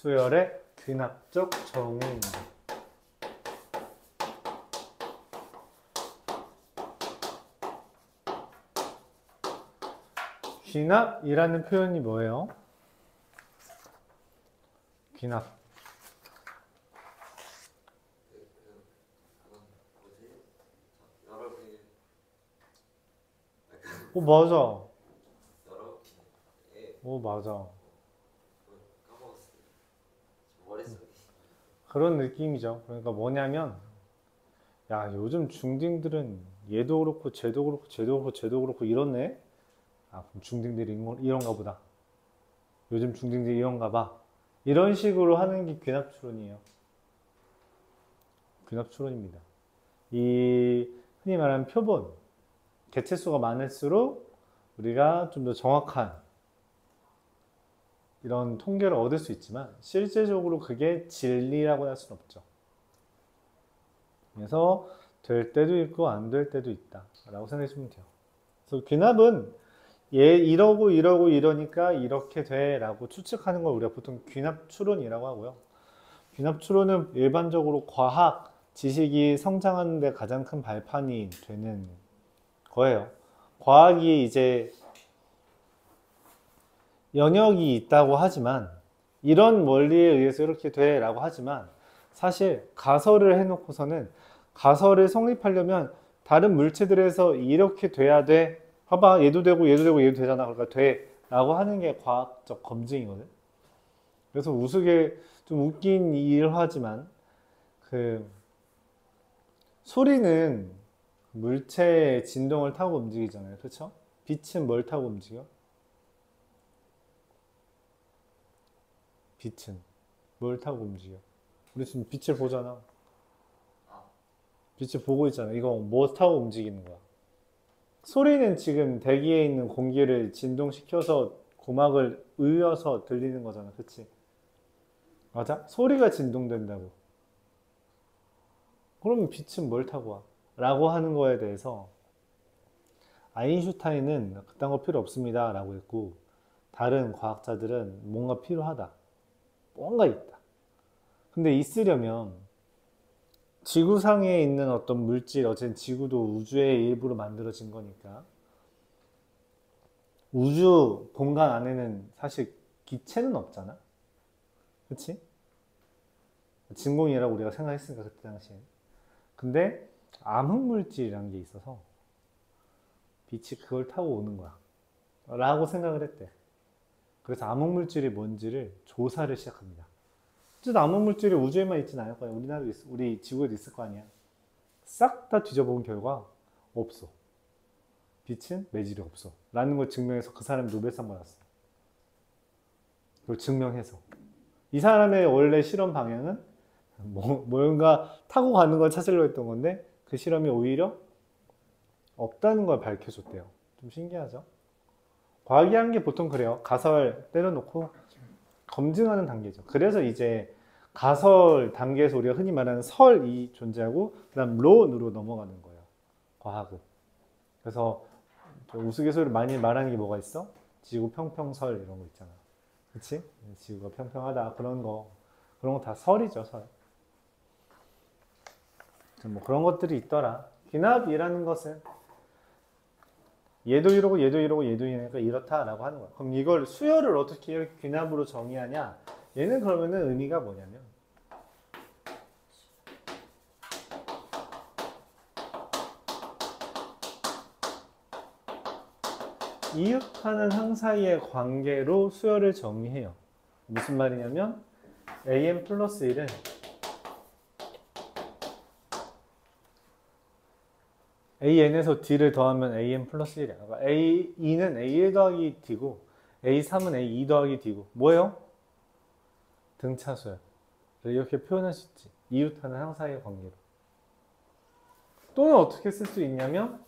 수열의 귀납적 정의입니다. 귀납이라는 표현이 뭐예요? 귀납. 오, 맞아. 오, 맞아. 그런 느낌이죠. 그러니까 뭐냐면, 야, 요즘 중딩들은 얘도 그렇고, 쟤도 그렇고, 쟤도 그렇고, 쟤도 그렇고, 이렇네? 아, 그럼 중딩들이 이런가 보다. 요즘 중딩들이 이런가 봐. 이런 식으로 하는 게 귀납추론이에요. 귀납추론입니다. 이, 흔히 말하는 표본, 개체수가 많을수록 우리가 좀 더 정확한 이런 통계를 얻을 수 있지만 실제적으로 그게 진리라고 할 수는 없죠. 그래서 될 때도 있고 안 될 때도 있다 라고 생각해 주면 돼요. 그래서 귀납은 얘 이러고 이러고 이러니까 이렇게 돼 라고 추측하는 걸 우리가 보통 귀납추론이라고 하고요. 귀납추론은 일반적으로 과학 지식이 성장하는 데 가장 큰 발판이 되는 거예요. 과학이 이제 영역이 있다고 하지만 이런 원리에 의해서 이렇게 돼 라고 하지만 사실 가설을 해놓고서는 가설을 성립하려면 다른 물체들에서 이렇게 돼야 돼. 봐봐, 얘도 되고 얘도 되고 얘도 되잖아. 그러니까 돼 라고 하는 게 과학적 검증이거든. 그래서 우스개 좀 웃긴 일하지만 그 소리는 물체의 진동을 타고 움직이잖아요. 그렇죠? 빛은 뭘 타고 움직여? 빛은 뭘 타고 움직여? 우리 지금 빛을 보잖아. 빛을 보고 있잖아. 이거 뭐 타고 움직이는 거야? 소리는 지금 대기에 있는 공기를 진동시켜서 고막을 으여서 들리는 거잖아. 그치? 맞아? 소리가 진동된다고. 그러면 빛은 뭘 타고 와? 라고 하는 거에 대해서 아인슈타인은 그딴 거 필요 없습니다 라고 했고 다른 과학자들은 뭔가 필요하다. 뭔가 있다. 근데 있으려면 지구상에 있는 어떤 물질, 어쨌든 지구도 우주의 일부로 만들어진 거니까 우주 공간 안에는 사실 기체는 없잖아. 그치? 진공이라고 우리가 생각했으니까 그때 당시에. 근데 암흑물질이라는 게 있어서 빛이 그걸 타고 오는 거야 라고 생각을 했대. 그래서 암흑물질이 뭔지를 조사를 시작합니다. 어쨌든 암흑물질이 우주에만 있진 않을 거야. 우리나라도 우리 지구에도 있을 거 아니야. 싹 다 뒤져본 결과 없어. 빛은 매질이 없어 라는 걸 증명해서 그 사람이 노벨상 받았어. 그걸 증명해서 이 사람의 원래 실험 방향은 뭔가 타고 가는 걸 찾으려고 했던 건데 그 실험이 오히려 없다는 걸 밝혀줬대요. 좀 신기하죠? 과학이 하는 게 보통 그래요. 가설 때려놓고 검증하는 단계죠. 그래서 이제 가설 단계에서 우리가 흔히 말하는 설이 존재하고 그 다음 론으로 넘어가는 거예요. 과학은. 그래서 우스갯소리를 많이 말하는 게 뭐가 있어? 지구 평평설 이런 거 있잖아. 그치? 지구가 평평하다 그런 거 다 설이죠. 설. 뭐 그런 것들이 있더라. 귀납이라는 것은 얘도 이러고 얘도 이러고 얘도 이러니까 이렇다라고 하는 거야. 그럼 이걸 수열을 어떻게 이렇게 귀납으로 정의하냐? 얘는 그러면은 의미가 뭐냐면 이웃하는 항 사이의 관계로 수열을 정의해요. 무슨 말이냐면 am 플러스 1은 an에서 d를 더하면 am 플러스 1이야. 그러니까 a2는 a1 더하기 d고 a3은 a2 더하기 d고 뭐예요? 등차수열. 이렇게 표현할 수 있지. 이웃하는 항 사이의 관계로. 또는 어떻게 쓸 수 있냐면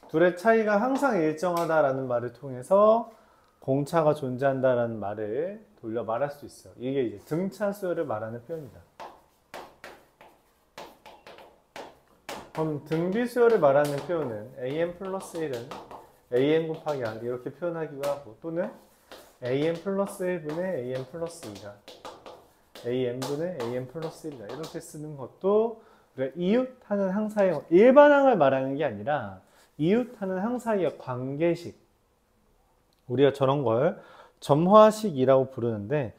둘의 차이가 항상 일정하다라는 말을 통해서 공차가 존재한다라는 말을 돌려 말할 수 있어요. 이게 이제 등차수열을 말하는 표현이다. 그럼 등비수열을 말하는 표현은 am 플러스 1은 an 곱하기 r 이렇게 표현하기도 하고, 또는 an 플러스 1분의 an 플러스 2가 an분의 an 플러스 1이다 이렇게 쓰는 것도 우리가 이웃하는 항사의 일반항을 말하는 게 아니라 이웃하는 항사의 관계식, 우리가 저런 걸 점화식이라고 부르는데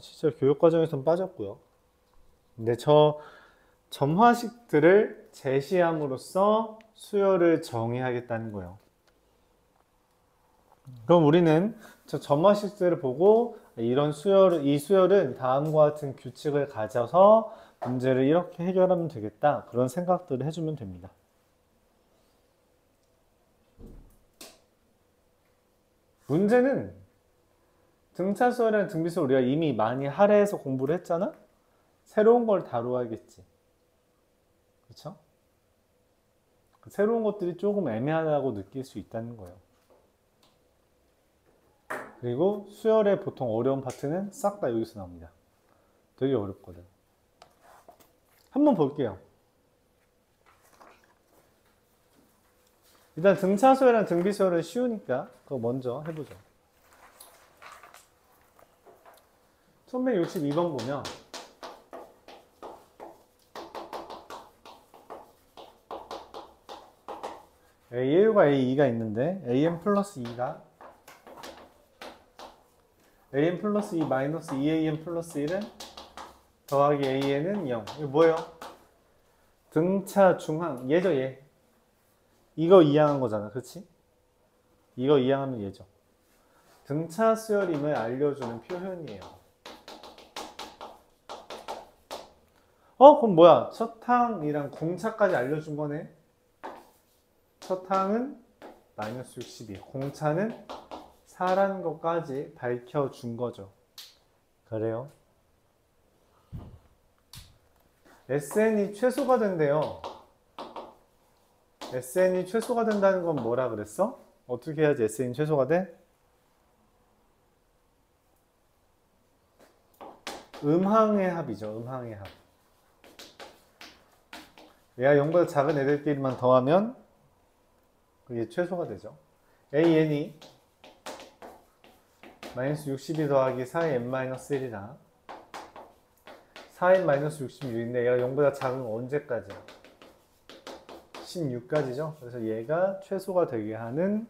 실제 교육과정에서는 빠졌고요. 근데 저 점화식들을 제시함으로써 수열을 정의하겠다는 거예요. 그럼 우리는 저 점화식들을 보고 이 수열은 다음과 같은 규칙을 가져서 문제를 이렇게 해결하면 되겠다, 그런 생각들을 해주면 됩니다. 문제는 등차 수열이랑 등비수열 우리가 이미 많이 할애해서 공부를 했잖아? 새로운 걸 다루어야겠지. 그렇죠? 새로운 것들이 조금 애매하다고 느낄 수 있다는 거예요. 그리고 수열의 보통 어려운 파트는 싹 다 여기서 나옵니다. 되게 어렵거든. 한번 볼게요. 일단 등차 수열이랑 등비 수열은 쉬우니까 그거 먼저 해보죠. 1162번 보면 A1과 A2가 있는데 AN 플러스 2가 AN 플러스 2 마이너스 2AN 플러스 1은 더하기 AN은 0. 이거 뭐예요? 등차 중항, 얘죠, 얘. 이거 이항한 거잖아, 그렇지? 이거 이항하면 얘죠. 등차 수열임을 알려주는 표현이에요. 그럼 뭐야? 첫 항이랑 공차까지 알려준 거네? 첫 항은 마이너스 62, 공차는 4라는 것까지 밝혀준 거죠. 그래요? SN이 최소가 된대요. SN이 최소가 된다는 건 뭐라 그랬어? 어떻게 해야지 SN이 최소가 돼? 음항의 합이죠. 음항의 합. 얘가 0보다 작은 애들끼리만 더하면 그게 최소가 되죠. AN이 마이너스 62 더하기 4의 n-1이라 4n 마이너스 66인데 얘가 0보다 작은 건 언제까지야? 16까지죠. 그래서 얘가 최소가 되게 하는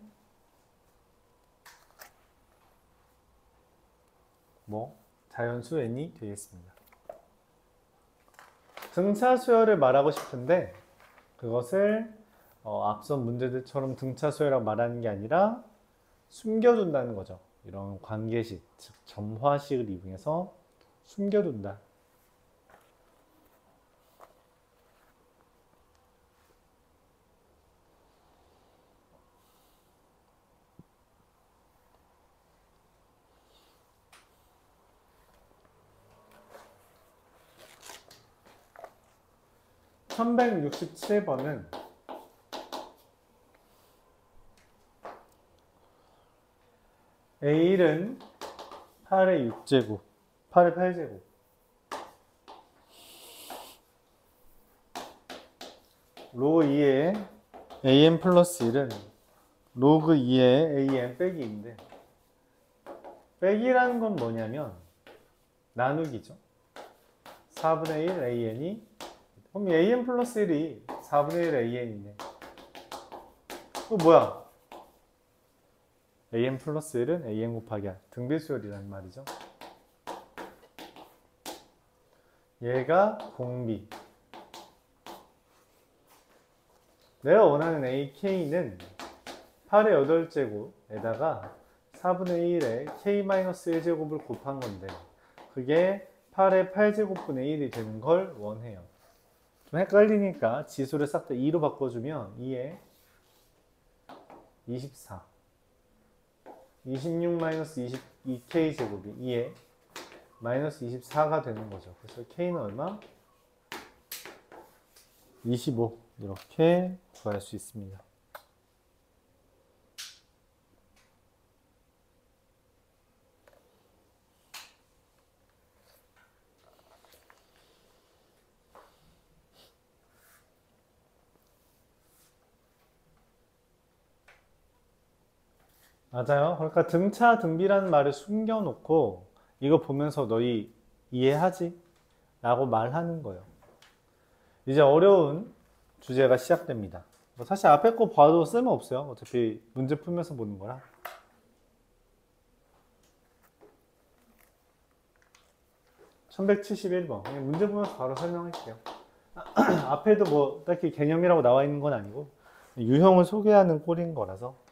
자연수 n이 되겠습니다. 등차 수열을 말하고 싶은데 그것을 앞선 문제들처럼 등차 수열이라고 말하는 게 아니라 숨겨둔다는 거죠. 이런 관계식, 즉 점화식을 이용해서 숨겨둔다. (1167번은) A1은 8의 6제곱, 8의 8제곱. 로그 2의 an 플러스 1은 로그 2의 an 빼기 2인데, 빼기라는 건 뭐냐면 나누기죠. 4분의 1 an이, 그럼 an 플러스 1이 4분의 1 an이네. 뭐야? an 플러스 1은 an 곱하기 r, 등비수열이라는 말이죠. 얘가 공비. 내가 원하는 ak는 8의 8제곱에다가 4분의 1의 k-1제곱을 곱한 건데 그게 8의 8제곱분의 1이 되는 걸 원해요. 좀 헷갈리니까 지수를 싹 다 2로 바꿔주면 2에 24, 26-22k제곱이 2에 마이너스 24가 되는 거죠. 그래서 k는 얼마? 25. 이렇게 구할 수 있습니다. 맞아요. 그러니까 등차 등비라는 말을 숨겨놓고 이거 보면서 너희 이해하지? 라고 말하는 거예요. 이제 어려운 주제가 시작됩니다. 뭐 사실 앞에 거 봐도 쓸모없어요. 어차피 문제 풀면서 보는 거라. 1171번. 문제 보면서 바로 설명할게요. 앞에도 뭐 딱히 개념이라고 나와 있는 건 아니고 유형을 소개하는 꼴인 거라서.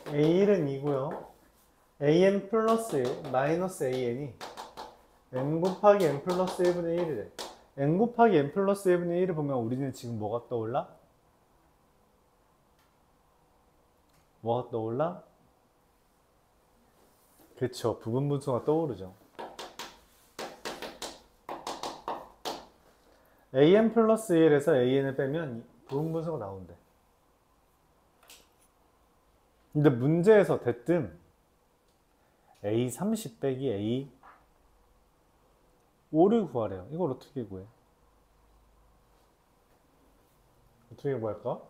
A1은 2고요. an 플러스 1 마이너스 an이 n 곱하기 n 플러스 1분의 1이래. n 곱하기 n 플러스 1분의 1을 보면 우리는 지금 뭐가 떠올라? 뭐가 떠올라? 그쵸. 부분분수가 떠오르죠. an 플러스 1에서 an을 빼면 부분분수가 나온대. 근데 문제에서 대뜸 A30 빼기 A5를 구하래요. 이걸 어떻게 구해? 어떻게 구할까?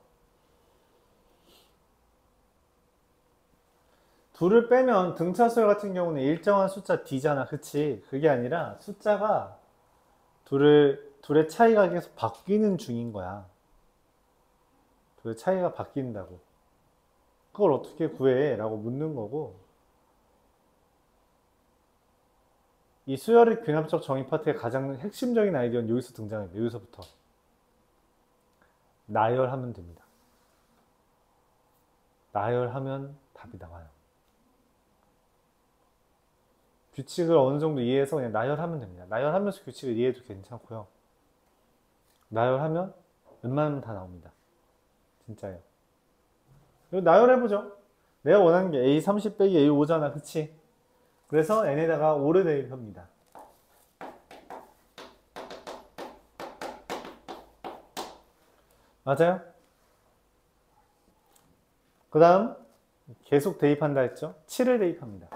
둘을 빼면 등차수열 같은 경우는 일정한 숫자 D잖아. 그치? 그게 아니라 숫자가 둘의 차이가 계속 바뀌는 중인 거야. 둘의 차이가 바뀐다고. 그걸 어떻게 구해? 라고 묻는 거고, 이 수열의 귀납적 정의 파트의 가장 핵심적인 아이디어는 여기서 등장합니다. 여기서부터. 나열하면 됩니다. 나열하면 답이 나와요. 규칙을 어느 정도 이해해서 그냥 나열하면 됩니다. 나열하면서 규칙을 이해해도 괜찮고요. 나열하면 웬만하면 다 나옵니다. 진짜요. 이거 나열해보죠. 내가 원하는 게 A30 빼기 A5잖아. 그치? 그래서 n에다가 5를 대입합니다. 맞아요? 그 다음 계속 대입한다 했죠? 7을 대입합니다.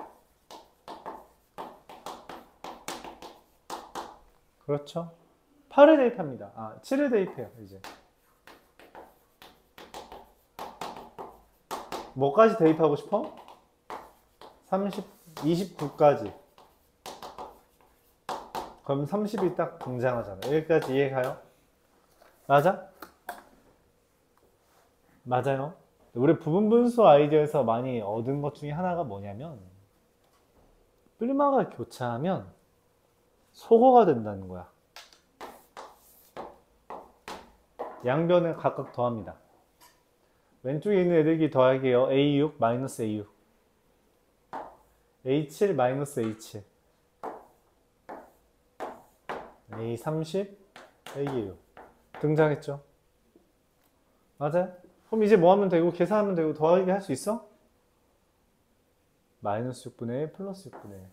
그렇죠? 8을 대입합니다. 7을 대입해요. 이제 뭐까지 대입하고 싶어? 29까지. 그럼 30이 딱 등장하잖아. 여기까지 이해가요? 맞아? 맞아요. 우리 부분분수 아이디어에서 많이 얻은 것 중에 하나가 뭐냐면 뿔마가 교차하면 소거가 된다는 거야. 양변을 각각 더합니다. 왼쪽에 있는 애들끼리 더하게요. A6 마이너스 A6 A7 마이너스 A7 A30 A6 등장했죠. 맞아요? 그럼 이제 뭐 하면 되고 계산하면 되고 더하기 할 수 있어? 마이너스 6분의 1 플러스 6분의 1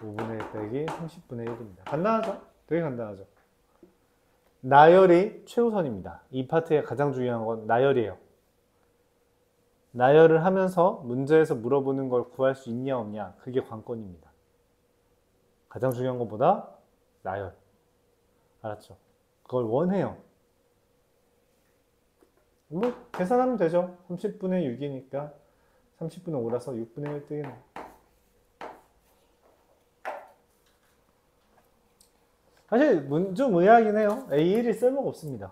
5분의 1 빼기 30분의 1입니다. 간단하죠? 되게 간단하죠? 나열이 최우선입니다. 이 파트의 가장 중요한 건 나열이에요. 나열을 하면서 문제에서 물어보는 걸 구할 수 있냐 없냐, 그게 관건입니다. 가장 중요한 것보다 나열. 알았죠? 그걸 원해요. 뭐 계산하면 되죠. 30분의 6이니까 30분의 5라서 6분의 1 뜨겠네. 사실 좀 의아하긴 해요. A1이 쓸모가 없습니다.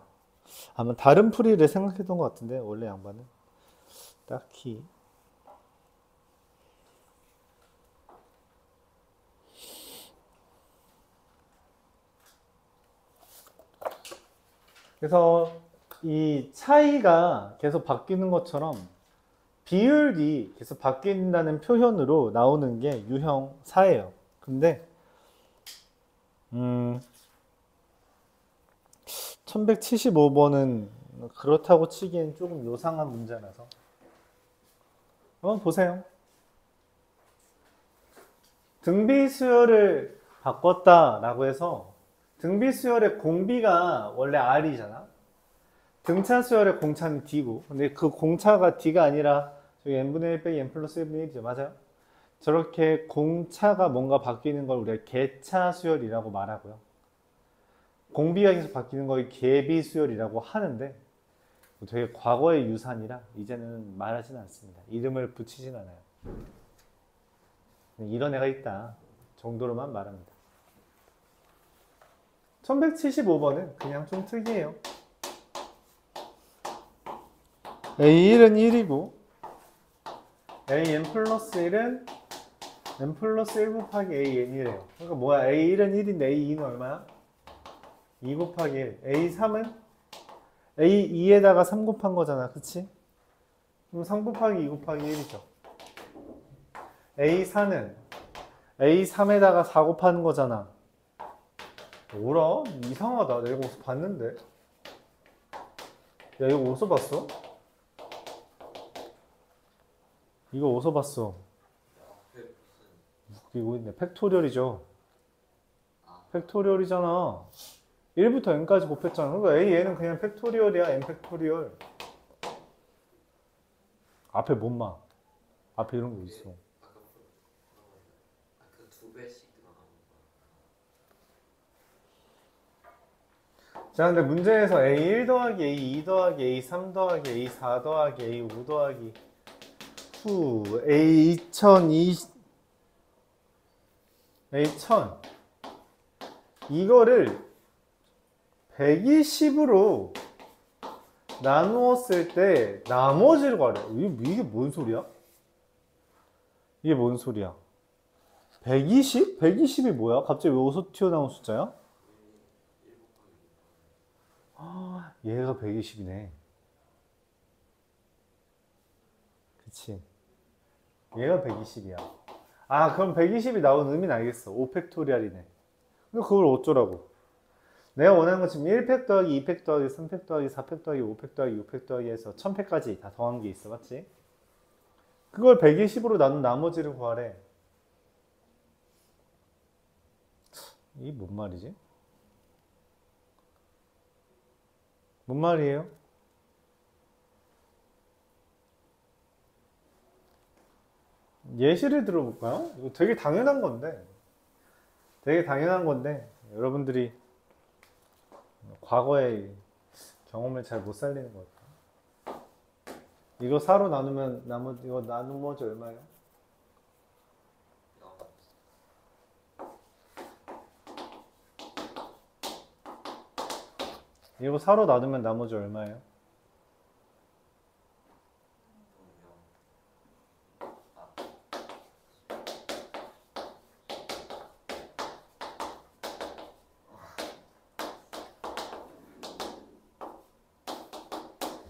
아마 다른 풀이를 생각했던 것 같은데 원래 양반은 딱히. 그래서 이 차이가 계속 바뀌는 것처럼 비율이 계속 바뀐다는 표현으로 나오는 게 유형 4예요. 근데 1175번은 그렇다고 치기엔 조금 요상한 문제라서 한번 보세요. 등비수열을 바꿨다라고 해서 등비수열의 공비가 원래 R이잖아. 등차수열의 공차는 D고, 근데 그 공차가 D가 아니라 저기 n분의 1 빼기 n 플러스 1분의 1이죠. 맞아요? 저렇게 공차가 뭔가 바뀌는 걸 우리가 개차수열이라고 말하고요. 공비각에서 바뀌는 걸 계비수열이라고 하는데 되게 과거의 유산이라 이제는 말하진 않습니다. 이름을 붙이진 않아요. 이런 애가 있다 정도로만 말합니다. 1175번은 그냥 좀 특이해요. A1은 1이고 AN 플러스 1은 n 플러스 1 곱하기 AN이래요. 그러니까 뭐야? A1은 1인데 A2는 얼마야? 2 곱하기 1. A3은 A2에다가 3 곱한 거잖아. 그치? 그럼 3 곱하기 2 곱하기 1이죠. A4는 A3에다가 4 곱하는 거잖아. 뭐라? 이상하다. 내가 어디서 봤는데. 야, 이거 어디서 봤어? 이거 어디서 봤어? 웃기고 있네. 팩토리얼이죠. 팩토리얼이잖아. 1부터 n까지 곱했잖아. 그러니까 a, 얘는 그냥 팩토리얼이야. n 팩토리얼. 앞에 뭔 마? 앞에 이런 거 있어. 그 두 배씩 들어가는 거. 자, 근데 문제에서 a1 더하기 a2 더하기 a3 더하기 a4 더하기 a5 더하기 A1000 이거를 120으로 나누었을 때 나머지를 구하래. 이게 뭔 소리야? 이게 뭔 소리야? 120? 120이 뭐야? 갑자기 왜 어디서 튀어나온 숫자야? 아, 얘가 120이네. 그치? 얘가 120이야. 아, 그럼 120이 나온 의미는 알겠어. 5팩토리얼이네. 근데 그걸 어쩌라고? 내가 원하는 건 지금 1팩 더하기 2팩 더하기 3팩 더하기 4팩 더하기 5팩 더하기 6팩 더하기 해서 1000팩까지 다 더한 게 있어. 맞지? 그걸 120으로 나눈 나머지를 구하래. 이게 뭔 말이지? 뭔 말이에요? 예시를 들어볼까요? 이거 되게 당연한 건데 여러분들이 과거의 경험을 잘 못 살리는 것 같아요. 이거 4로 나누면 이거 나누머지 얼마예요? 이거 4로 나누면 나머지 얼마예요?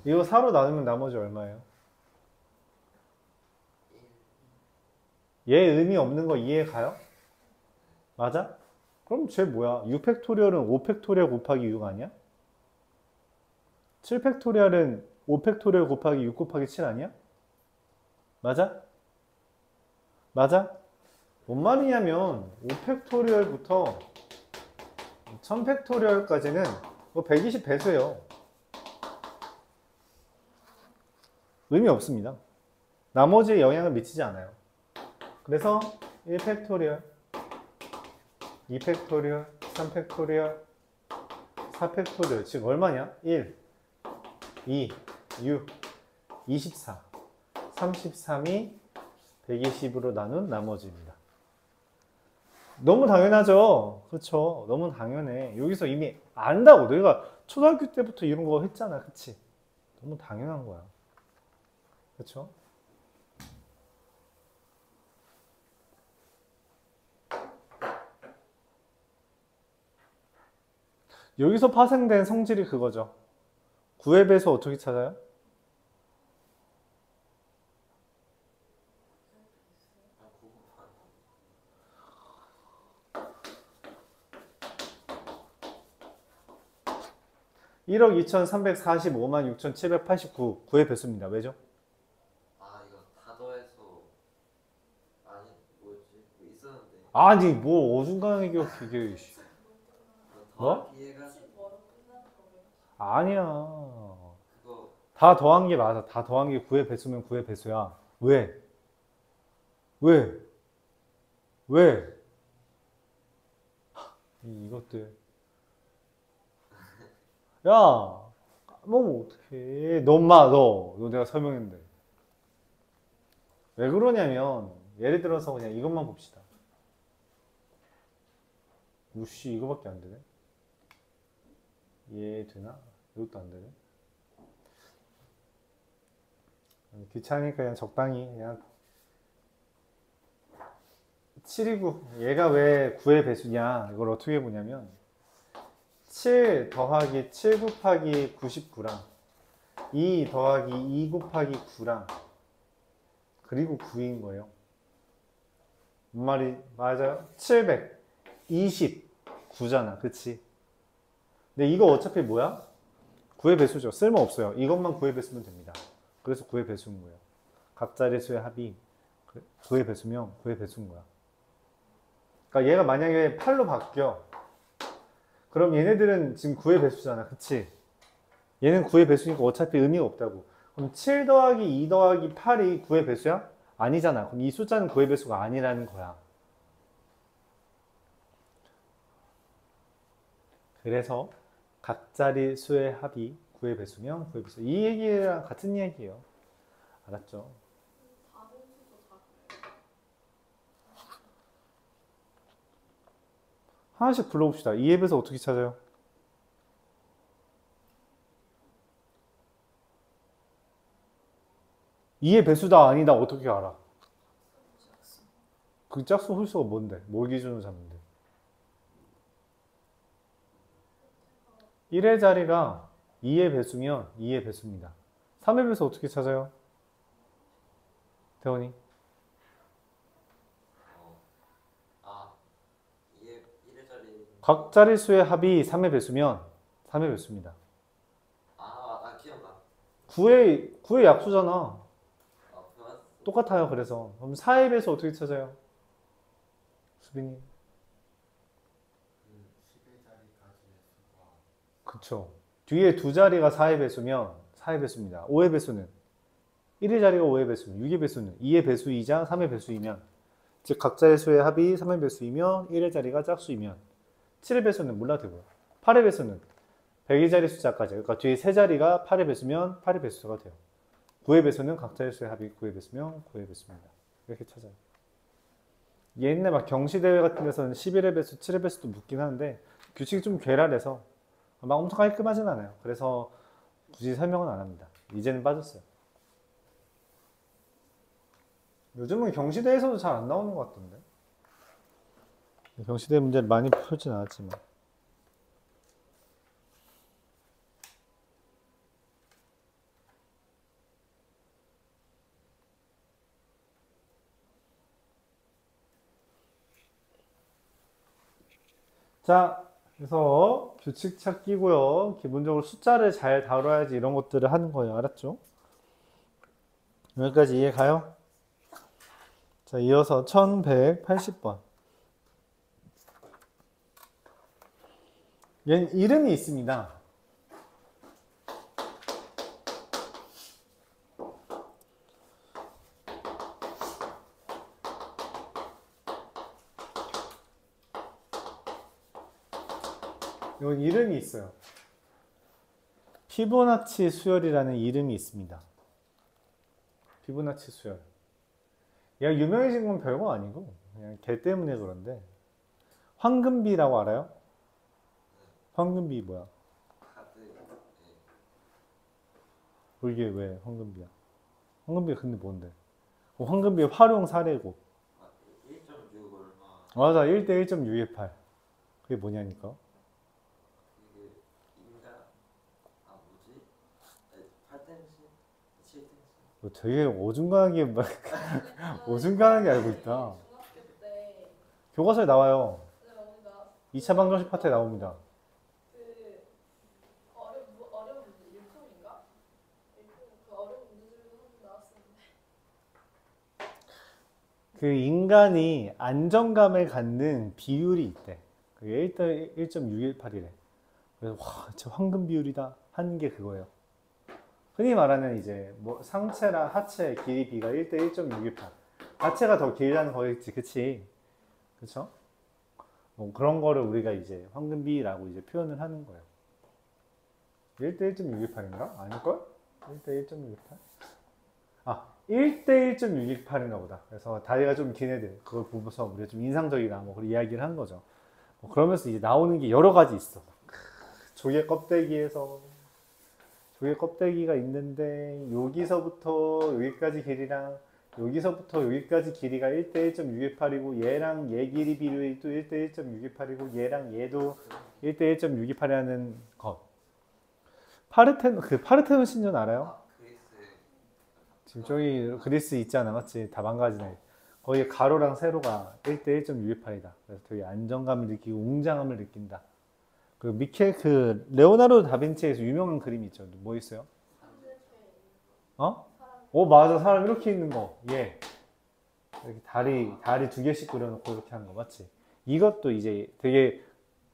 이거 4로 나누면 나머지 얼마예요? 얘 의미 없는 거 이해 가요? 맞아? 그럼 쟤 뭐야? 6팩토리얼은 5팩토리얼 곱하기 6 아니야? 7팩토리얼은 5팩토리얼 곱하기 6 곱하기 7 아니야? 맞아? 맞아? 뭔 말이냐면 5팩토리얼부터 1000팩토리얼까지는 뭐 120 배수예요. 의미 없습니다. 나머지에 영향을 미치지 않아요. 그래서 1팩토리얼, 2팩토리얼, 3팩토리얼, 4팩토리얼 즉 얼마냐? 1, 2, 6, 24, 33이 120으로 나눈 나머지입니다. 너무 당연하죠? 그렇죠? 너무 당연해. 여기서 이미 안다고. 내가 초등학교 때부터 이런 거 했잖아. 그치? 너무 당연한 거야. 그렇죠? 여기서 파생된 성질이 그거죠. 9의 배수 어떻게 찾아요? (1억 2,345만 6,789) 9의 배수입니다. 왜죠? 아 이거 다 더해서 아니 뭐였지? 뭐 있었는데. 아니 뭐 어중간하게 이게 뭐? 얘가 아니야. 그거 다 더한 게 맞아. 다 더한 게 9의 배수면 9의 배수야. 왜? 왜? 왜? 이것들 야, 뭐 어떡해. 너 엄마, 너 내가 설명했는데. 왜 그러냐면, 예를 들어서 그냥 이것만 봅시다. 우씨, 이거밖에 안 되네. 이해되나? 이것도 안 되네. 귀찮으니까 그냥 적당히, 그냥 7이고, 얘가 왜 9의 배수냐? 이걸 어떻게 보냐면, 7 더하기 7 곱하기 99랑 2 더하기 2 곱하기 9랑 그리고 9인 거예요. 뭔 말이 맞아요? 729잖아. 그치? 근데 이거 어차피 뭐야? 9의 배수죠. 쓸모없어요. 이것만 9의 배수면 됩니다. 그래서 9의 배수인 거예요. 각자리 수의 합이 9의 배수면 9의 배수인 거야. 그러니까 얘가 만약에 8로 바뀌어. 그럼 얘네들은 지금 9의 배수잖아. 그치? 얘는 9의 배수니까 어차피 의미가 없다고. 그럼 7 더하기 2 더하기 8이 9의 배수야? 아니잖아. 그럼 이 숫자는 9의 배수가 아니라는 거야. 그래서 각자리 수의 합이 9의 배수면 9의 배수. 이 얘기랑 같은 얘기예요. 알았죠? 다른 수도 다 그래요. 하나씩 불러봅시다. 2의 배수 어떻게 찾아요? 이의 배수다 아니다 어떻게 알아? 그 짝수 홀수가 뭔데? 뭘 기준으로 잡는데? 1의 자리가 2의 배수면 2의 배수입니다. 3의 배수 어떻게 찾아요? 태원이? 아, 1의 자리. 각 자릿수의 합이 3의 배수면 3의 배수입니다. 아, 기억나. 9의 약수잖아. 아, 플러스. 똑같아요. 그래서 그럼 4의 배수 어떻게 찾아요? 수빈이? 11자리까지의 수가 그쵸. 뒤에 두 자리가 4의 배수면 4의 배수입니다. 5의 배수는 1의 자리가 5의 배수면 6의 배수는 2의 배수이자 3의 배수이면 즉 각자의 수의 합이 3의 배수이며 1의 자리가 짝수이면 7의 배수는 몰라도 되고요. 8의 배수는 100의 자리 숫자까지 그러니까 뒤에 세 자리가 8의 배수면 8의 배수가 돼요. 9의 배수는 각자의 수의 합이 9의 배수면 9의 배수입니다. 이렇게 찾아요. 옛날 막 경시대회 같은 데서는 11의 배수, 7의 배수도 묻긴 하는데 규칙이 좀 괴랄해서 막 엄청 깔끔하진 않아요. 그래서 굳이 설명은 안 합니다. 이제는 빠졌어요. 요즘은 경시대에서도 잘 안 나오는 것 같던데. 경시대 문제를 많이 풀진 않았지만. 자, 그래서 규칙 찾기고요. 기본적으로 숫자를 잘 다뤄야지 이런 것들을 하는 거예요. 알았죠? 여기까지 이해 가요? 자, 이어서 1180번. 얘는 이름이 있습니다. 여기 이름이 있어요. 피보나치 수열이라는 이름이 있습니다. 피보나치 수열. 얘가 유명해진 건 별거 아니고 그냥 걔 때문에 그런데 황금비라고 알아요? 황금비 뭐야? 카드. 네. 이게 왜 황금비야? 황금비가 근데 뭔데? 황금비의 활용 사례고. 아, 1.6 얼마. 맞아, 1대 1.618. 그게 뭐냐니까? 이게 인가. 아, 뭐지? 8땡신? 7땡신? 너 되게 어중간하게 어중간하게 알고 있다. 중학교 때 교과서에 나와요. 네, 어디 나왔어? 2차 방정식 파트에 나옵니다. 그 어려운 문제 일품인가? 일품 그 어려운 문제 중에서 한번 나왔었는데. 그 인간이 안정감을 갖는 비율이 있대. 그게 1.618이래. 그래서 와, 진짜 황금 비율이다 하는 게 그거예요. 흔히 말하는 이제 뭐 상체랑 하체 길이 비가 1대 1.618. 하체가 더 길다는 거겠지, 그치? 그쵸? 뭐 그런 거를 우리가 이제 황금비라고 이제 표현을 하는 거예요. 1대 1.628인가? 아닐걸? 1대 1.628? 아, 1대 1.628인가 보다. 그래서 다리가 좀 긴 애들, 그걸 보면서 우리가 좀 인상적이다, 뭐, 그런 이야기를 한 거죠. 뭐 그러면서 이제 나오는 게 여러 가지 있어. 조개 껍데기에서, 조개 껍데기가 있는데, 여기서부터 여기까지 길이랑, 여기서부터 여기까지 길이가 1대 1.628이고, 얘랑 얘 길이 비율이 또 1대 1.628이고, 얘랑 얘도 1대 1.628이라는 것. 파르테논 신전 알아요? 아 그리스 지금 저기 그리스 있잖아, 맞지? 다 망가지네. 거기 가로랑 세로가 1대 1.628이다. 그래서 되게 안정감을 느끼고 웅장함을 느낀다. 레오나르도 다빈치에서 유명한 그림이 있죠. 뭐 있어요? 어? 오, 맞아. 사람 이렇게 있는 거. 예. 이렇게 다리 두 개씩 그려놓고 이렇게 하는 거, 맞지? 이것도 이제 되게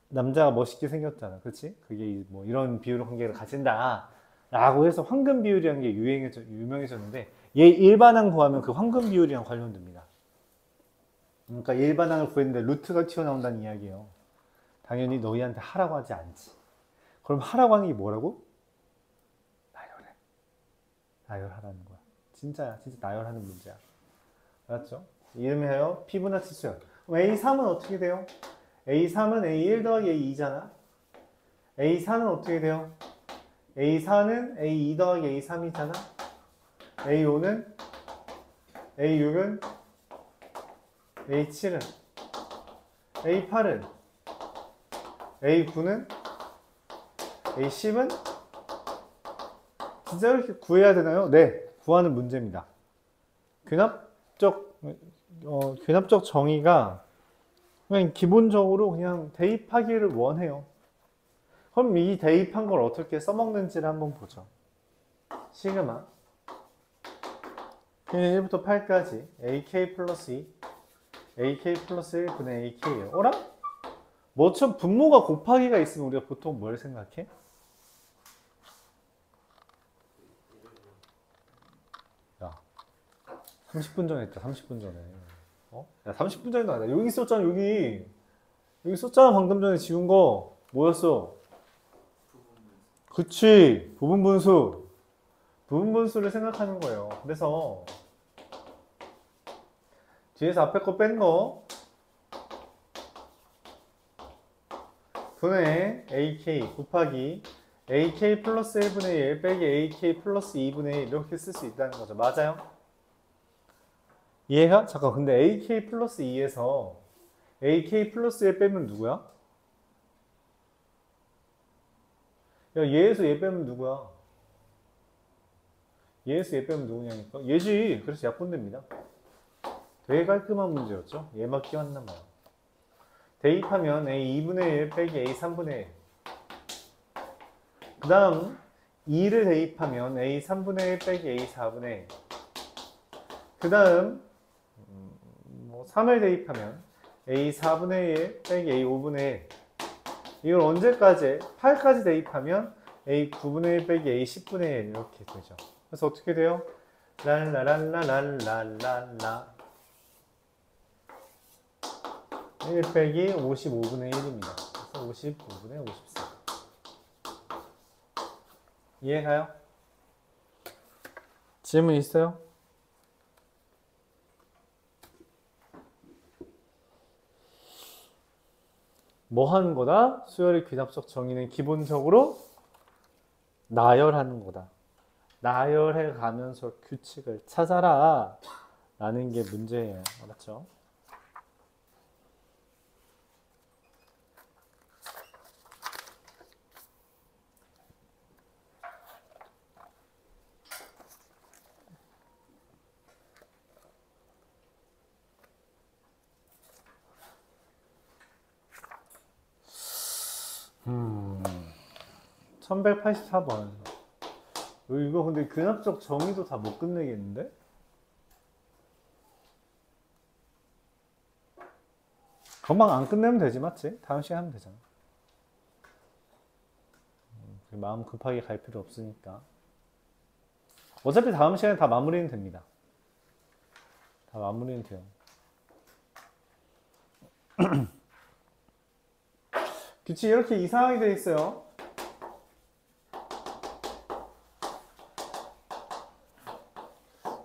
남자가 멋있게 생겼잖아. 그렇지? 그게 뭐 이런 비율 관계를 가진다. 라고 해서 황금 비율이라는 게 유명해졌는데, 얘 일반항 구하면 그 황금 비율이랑 관련됩니다. 그러니까 일반항을 구했는데 루트가 튀어나온다는 이야기예요. 당연히 너희한테 하라고 하지 않지. 그럼 하라고 하는 게 뭐라고? 나열해. 나열하라는 거야. 진짜 나열하는 문제야. 알았죠? 이름하여 피부나치 수열. 그럼 A3은 어떻게 돼요? A3은 A1 더하기 A2잖아. A4는 어떻게 돼요? A4는 A2 더하기 A3이잖아. A5는 A6은 A7은 A8은 A9는 A10은 진짜 이렇게 구해야 되나요? 네, 구하는 문제입니다. 귀납적 정의가 그냥 기본적으로 그냥 대입하기를 원해요. 그럼 이 대입한 걸 어떻게 써먹는지를 한번 보죠. 시그마 그냥 1부터 8까지 AK 플러스 2 AK 플러스 1분의 AK예요. 어라? 뭐처럼 분모가 곱하기가 있으면 우리가 보통 뭘 생각해? 야, 30분 전에 했다. 30분 전에. 어? 야, 30분 전에도 아니다. 여기 있었잖아. 여기 썼잖아. 방금 전에 지운 거. 뭐였어? 그치. 부분분수. 부분분수를 생각하는 거예요. 그래서 뒤에서 앞에 거 뺀 거 분의 AK 곱하기 AK 플러스 1분의 1 빼기 AK 플러스 2분의 1 이렇게 쓸 수 있다는 거죠. 맞아요? 이해가? 잠깐, 근데 AK 플러스 2에서 AK 플러스 1 빼면 누구야? 야, 얘에서 얘 빼면 누구야? 얘에서 얘 빼면 누구냐니까? 얘지. 그래서 약분됩니다. 되게 깔끔한 문제였죠? 얘만 끼웠나 봐요. 대입하면 A 2분의 1 빼기 A 3분의 1. 그 다음 2를 대입하면 A 3분의 1 빼기 A 4분의 1. 그 다음 3을 대입하면 A 4분의 1 빼기 A 5분의 1. 이걸 언제까지? 8까지 대입하면 A 9분의 1 빼기 A 10분의 1 이렇게 되죠. 그래서 어떻게 돼요? 랄라랄라랄랄랄라 1 빼기 55분의 1입니다. 그래서 55분의 54. 이해가요? 질문 있어요? 뭐 하는 거다? 수열의 귀납적 정의는 기본적으로 나열하는 거다. 나열해 가면서 규칙을 찾아라 라는 게 문제예요. 알았죠? 음, 1184번. 이거 근데 근합적 정의도 다 못 끝내겠는데? 금방 안 끝내면 되지, 맞지? 다음 시간에 하면 되잖아. 마음 급하게 갈 필요 없으니까. 어차피 다음 시간에 다 마무리는 됩니다. 다 마무리는 돼요. 규칙 이렇게 이상하게 돼 있어요.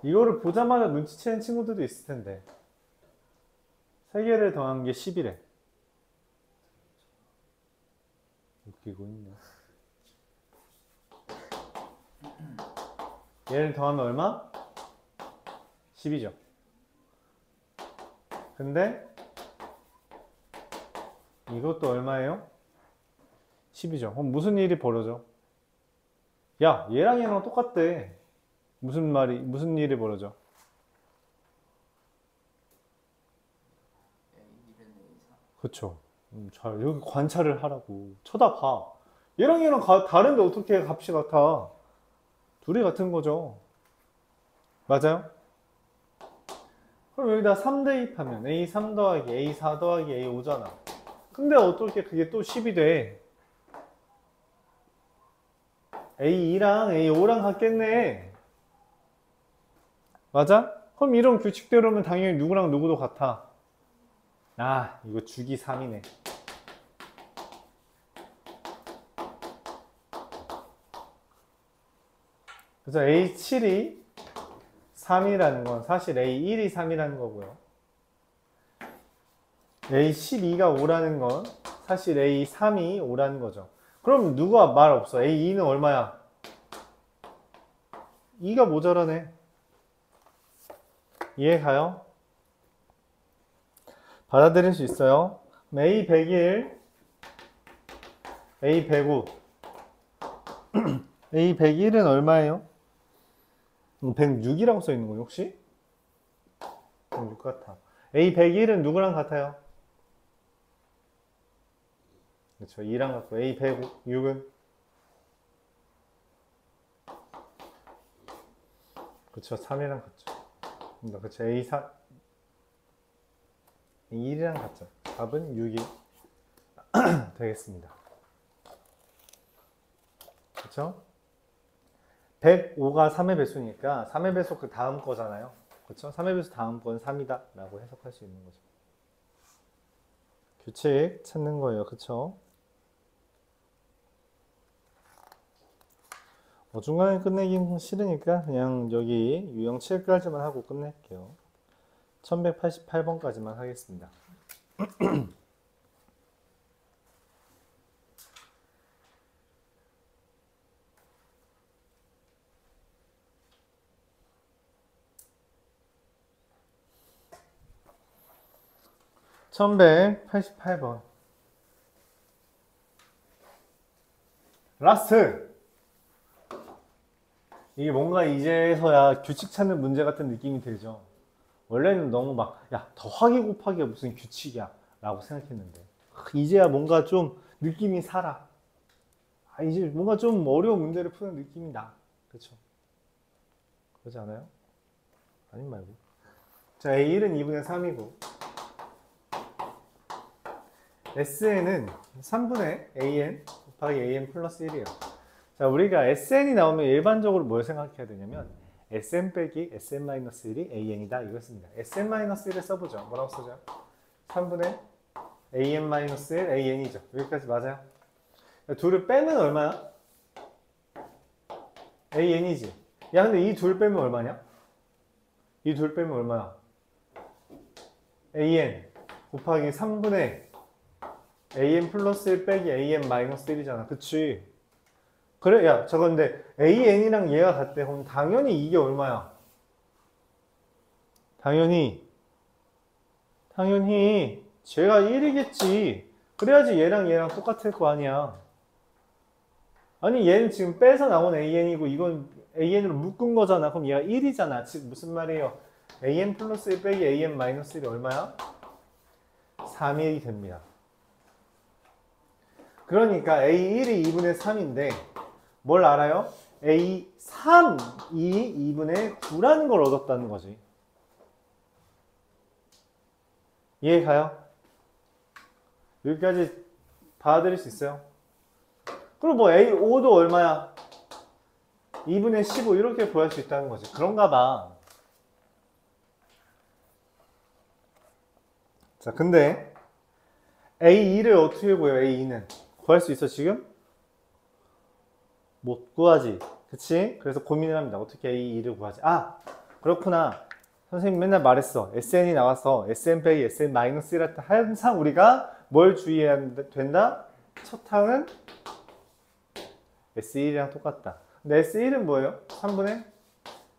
이거를 보자마자 눈치채는 친구들도 있을 텐데. 3개를 더한 게 10이래. 웃기고 있네. 얘를 더하면 얼마? 10이죠. 근데 이것도 얼마예요? 10이죠. 그럼 무슨 일이 벌어져? 야, 얘랑 얘랑 똑같대. 무슨 일이 벌어져? 그쵸. 잘, 여기 관찰을 하라고. 쳐다봐. 얘랑 얘랑 다른데 어떻게 값이 같아? 둘이 같은 거죠. 맞아요? 그럼 여기다 3 대입하면 A3 더하기 A4 더하기 A5잖아. 근데 어떻게 그게 또 10이 돼? A2랑 A5랑 같겠네. 맞아? 그럼 이런 규칙대로면 당연히 누구랑 누구도 같아. 아, 이거 주기 3이네. 그래서 A7이 3이라는 건 사실 A1이 3이라는 거고요. A12가 5라는 건 사실 A3이 5라는 거죠. 그럼 누가 말 없어? A2는 얼마야? 2가 모자라네. 이해 가요? 받아들일 수 있어요? A101, A105. A101은 얼마예요? 106이라고 써 있는 거예요, 혹시? 106 같아. A101은 누구랑 같아요? 그렇죠. 2랑 같고 A106은 그렇죠. 3이랑 같죠. 그렇죠. A4 1이랑 같죠. 답은 6이 되겠습니다. 그렇죠? 105가 3의 배수니까 3의 배수 그 다음 거잖아요. 그렇죠? 3의 배수 다음 건 3이다 라고 해석할 수 있는 거죠. 규칙 찾는 거예요. 그렇죠? 중간에 끝내긴 싫으니까 그냥 여기 유형 7까지만 하고 끝낼게요. 1188번까지만 하겠습니다. (1188번) 라스트! 이게 뭔가 이제서야 규칙 찾는 문제 같은 느낌이 들죠. 원래는 너무 막, 야, 더하기 곱하기가 무슨 규칙이야 라고 생각했는데 이제야 뭔가 좀 느낌이 살아. 이제 뭔가 좀 어려운 문제를 푸는 느낌이 나. 그렇죠? 그러지 않아요? 아님 말고. 자, A1은 2분의 3이고 SN은 3분의 AN 곱하기 AN 플러스 1이에요. 자, 우리가 SN이 나오면 일반적으로 뭘 생각해야 되냐면 SN 빼기 SN-1이 AN이다 이거였습니다. SN-1을 써보죠. 뭐라고 쓰죠? 3분의 AN-1 AN이죠. 여기까지 맞아요? 둘을 빼면 얼마야? AN이지. 야, 근데 이 둘 빼면 얼마냐? 이 둘 빼면 얼마야? AN 곱하기 3분의 AN 플러스 1 빼기 AN 마이너스 1이잖아. 그치? 그래, 야, 저거 근데 AN이랑 얘가 같대. 그럼 당연히 이게 얼마야? 당연히 쟤가 1이겠지. 그래야지 얘랑 똑같을 거 아니야. 아니, 얘는 지금 빼서 나온 AN이고 이건 AN으로 묶은 거잖아. 그럼 얘가 1이잖아. 즉 무슨 말이에요? AN 플러스 1 빼기 AN 마이너스 1이 얼마야? 3이 됩니다. 그러니까 A1이 2분의 3인데 뭘 알아요? A3이 2분의 9라는 걸 얻었다는 거지. 이해 가요? 여기까지 받아들일 수 있어요? 그리고 뭐 A5도 얼마야? 2분의 15 이렇게 구할 수 있다는 거지. 그런가 봐. 자, 근데 A2를 어떻게 구해요? A2는 구할 수 있어 지금? 못 구하지. 그치? 그래서 고민을 합니다. 어떻게 A2를 구하지? 아! 그렇구나. 선생님 맨날 말했어. SN이 나와서 SN 빼기 SN 마이너스 1할 때 항상 우리가 뭘 주의해야 된다? 첫 항은 S1이랑 똑같다. 근데 S1은 뭐예요? 3분의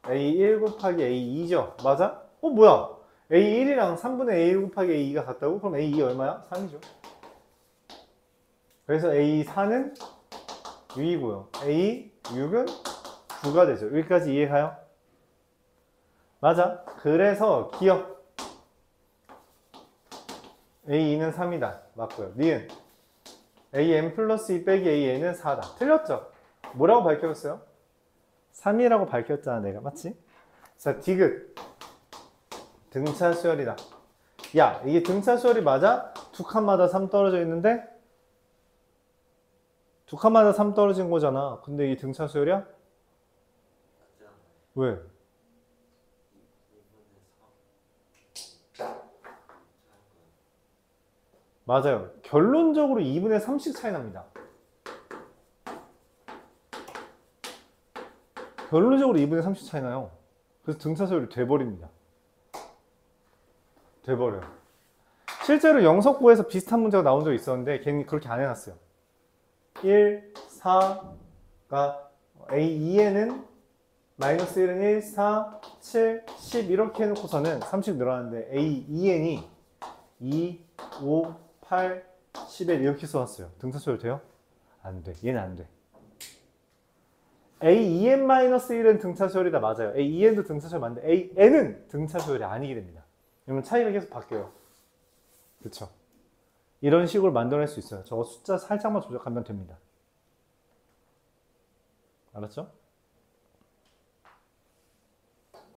A1 곱하기 A2죠. 맞아? 뭐야? A1이랑 3분의 A1 곱하기 A2가 같다고? 그럼 A2 얼마야? 3이죠. 그래서 A4는 6이고요. A6은 9가 되죠. 여기까지 이해가요? 맞아. 그래서 기억. A2는 3이다. 맞고요. 니은. AN 플러스 2 빼기 AN은 4다. 틀렸죠? 뭐라고 밝혔어요? 3이라고 밝혔잖아, 내가. 맞지? 자, 디귿. 등차 수열이다. 야, 이게 등차 수열이 맞아? 두 칸마다 3 떨어져 있는데? 두 칸마다 3 떨어진 거잖아. 근데 이게 등차 수열이야? 맞지 않나요? 왜? 2분의 3. 맞아요. 결론적으로 2분의 3씩 차이 납니다. 결론적으로 2분의 3씩 차이 나요. 그래서 등차 수열이 돼버립니다. 돼버려요. 실제로 영석고에서 비슷한 문제가 나온 적이 있었는데 걔는 그렇게 안 해놨어요. 1, 4가 A2에는 마이너스 1은 1, 4, 7, 10 이렇게 해놓고서는 3씩 늘어나는데 A2n이 2, 5, 8, 11 이렇게 써왔어요. 등차 수열 돼요? 안 돼. 얘는 안 돼. A2n-1은 등차 수열이다. 맞아요. A2n도 등차 수열 맞는데 AN은 등차 수열이 아니게 됩니다. 그러면 차이가 계속 바뀌어요. 그쵸? 이런 식으로 만들어낼 수 있어요. 저거 숫자 살짝만 조작하면 됩니다. 알았죠?